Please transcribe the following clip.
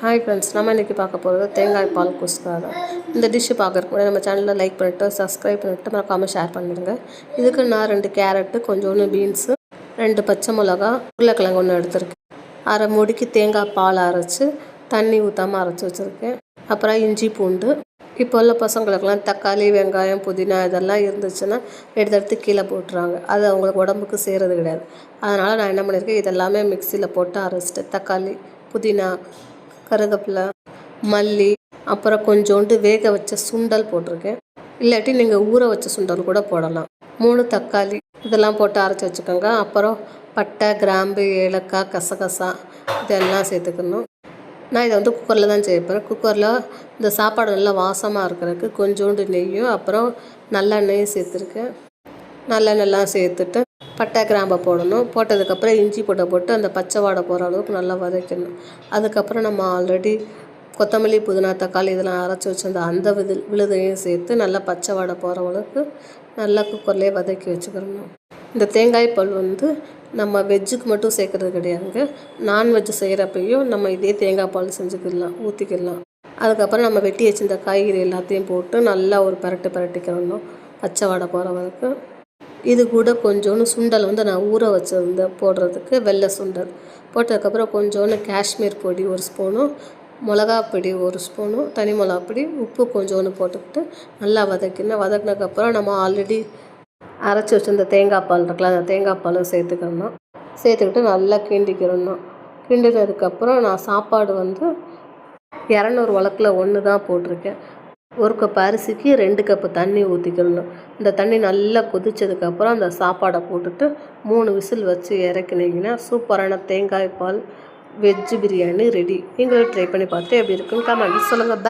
Hi friends, நம்ம இன்றைக்கி பார்க்க போகிறது தேங்காய் பால் குஸ்கா தான். இந்த டிஷ்ஷு பார்க்குறதுக்கு முன்னாடி நம்ம சேனலில் லைக் பண்ணிவிட்டு சப்ஸ்கிரைப் பண்ணிவிட்டு மறக்காமல் ஷேர் பண்ணிடுங்க. இதுக்கு நான் 2 கேரட்டு, கொஞ்சோண்டு பீன்ஸு, 2 பச்சை மிளகா, உருளைக்கிழங்கு ஒன்று எடுத்துருக்கேன். அரை மூடிக்கு தேங்காய் பால் அரைச்சி தண்ணி ஊற்றாமல் அரைச்சி வச்சுருக்கேன். அப்புறம் இஞ்சி பூண்டு. இப்போ உள்ள பசங்களுக்கெல்லாம் தக்காளி, வெங்காயம், புதினா இதெல்லாம் இருந்துச்சுன்னா எடுத்து கீழே போட்டுறாங்க. அது அவங்களுக்கு உடம்புக்கு சேருறது கிடையாது. அதனால் நான் என்ன பண்ணியிருக்கேன், இதெல்லாமே மிக்சியில் போட்டு அரைச்சிட்டு தக்காளி, புதினா, கருவேப்பிலை, மல்லி, அப்புறம் கொஞ்சோண்டு வேக வச்ச சுண்டல் போட்டிருக்கேன். இல்லாட்டி நீங்கள் ஊற வச்ச சுண்டல் கூட போடலாம். 3 தக்காளி இதெல்லாம் போட்டு அரைச்சி வச்சுக்கோங்க. அப்புறம் பட்டை, கிராம்பு, ஏலக்காய், கசகசா இதெல்லாம் சேர்த்துக்கணும். நான் இதை குக்கரில் தான் சேர்ப்பேன். குக்கரில் இந்த சாப்பாடு நல்லா வாசமாக இருக்கிறதுக்கு கொஞ்சோண்டு நெய்யும் அப்புறம் நல்லெண்ணெயும் சேர்த்துருக்கேன். நல்லெண்ணெய்லாம் சேர்த்துட்டு பட்டை, கிராம்பை போடணும். போட்டதுக்கப்புறம் இஞ்சி போட்டு அந்த பச்சை வாடை போகிற அளவுக்கு நல்லா வதக்கணும். அதுக்கப்புறம் நம்ம ஆல்ரெடி கொத்தமல்லி, புதினா, தக்காளி இதெல்லாம் அரைச்சி வச்சுருந்த அந்த விழுதையும் சேர்த்து நல்லா பச்சை வாடை போகிற அளவுக்கு நல்லா குக்கர்லேயே வதக்கி வச்சுக்கிறணும். இந்த தேங்காய் பால் நம்ம வெஜ்ஜுக்கு மட்டும் சேர்க்குறது கிடையாதுங்க. நான்வெஜ் செய்கிறப்பையும் நம்ம இதே தேங்காய் பால் செஞ்சுக்கிடலாம், ஊற்றிக்கிடலாம். அதுக்கப்புறம் நம்ம வெட்டி வச்சுருந்த காய்கறி எல்லாத்தையும் போட்டு நல்லா ஒரு பரட்டிக்கிறணும் பச்சை வாடை போகிற வரைக்கும். இது கூட கொஞ்சோண்டு சுண்டல் நான் ஊற வச்சுருந்தேன் போடுறதுக்கு, வெள்ளை சுண்டல் போட்டதுக்கப்புறம் கொஞ்சோண்டு காஷ்மீர் பொடி 1 ஸ்பூனும், மிளகாப்பொடி 1 ஸ்பூனும், தனி மிளகாப்பொடி, உப்பு கொஞ்சோண்டு போட்டுக்கிட்டு நல்லா வதக்கினதுக்கப்புறம் நம்ம ஆல்ரெடி அரைச்சி வச்சுருந்த தேங்காய் பால் இருக்குல்ல, அந்த தேங்காய் பாலும் சேர்த்துக்கிட்டு நல்லா கிண்டிக்கிறணும். கிண்டினதுக்கப்புறம் நான் சாப்பாடு 200 வழக்கில் 1 தான் போட்டிருக்கேன். 1 கப் அரிசிக்கு 2 கப்பு தண்ணி ஊற்றிக்கிறணும். இந்த தண்ணி நல்லா கொதித்ததுக்கப்புறம் அந்த சாப்பாடை போட்டுட்டு 3 விசில் வச்சு இறக்குனீங்கன்னா சூப்பரான தேங்காய் பால் வெஜ்ஜு பிரியாணி ரெடி. நீங்களும் ட்ரை பண்ணி பார்த்துட்டு எப்படி இருக்குன்னு கமெண்ட் சொல்லுங்கள்.